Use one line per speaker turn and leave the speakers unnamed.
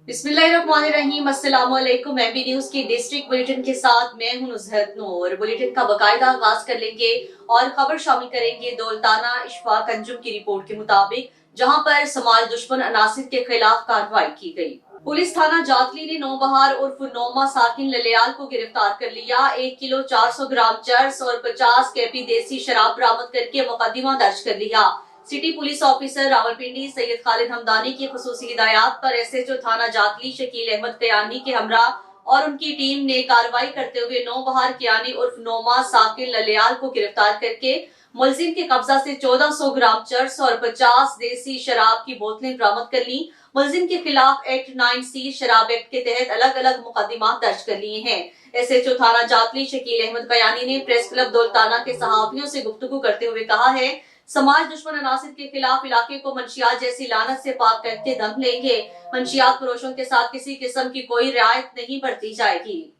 बिस्मिल्लाहिर्रहमानिर्रहीम, अस्सलामुअलैकुम। MB news की डिस्ट्रिक्ट बुलेटिन के साथ मैं हूं नुज़हत नूर। बुलेटिन का बाकायदा आगाज कर लेंगे और खबर शामिल करेंगे दौलताना इशफाक अंजुम की रिपोर्ट के मुताबिक, जहां पर समाज दुश्मन अनासिर के खिलाफ कार्रवाई की गई। पुलिस थाना जातली ने नौबहार उर्फ नोमा साकिन ललियाल को गिरफ्तार कर लिया। 1 किलो 400 ग्राम चर्स और 50 कैपी देसी शराब बरामद करके मुकदमा दर्ज कर लिया। City police officer Rawalpindi Syed Khalid Hamdani की खुसूसी हिदायत पर एसएचओ थाना जातली शकील अहमद कयानी के हमरा और उनकी टीम ने कार्रवाई करते हुए नौबहार कियानी उर्फ नोमा साकिन ललियाल को गिरफ्तार करके मुलजिम के कब्जा से 1400 ग्राम चर्स और 50 देसी शराब की बोतलें बरामद कर ली। मुलजिम के खिलाफ एक्ट 9C शराब एक्ट के तहत अलग अलग मुकदमा दर्ज कर लिए हैं। एसएचओ थाना जातली शकील अहमद कयानी ने प्रेस क्लब दौलताना के सहाफियों से गुफ्तगू करते हुए कहा है, समाज दुश्मन अनासिर के खिलाफ इलाके को मंशियात जैसी लानत से पाक करके दम लेंगे। मंशियात फरोशों के साथ किसी किस्म की कोई रियायत नहीं बरती जाएगी।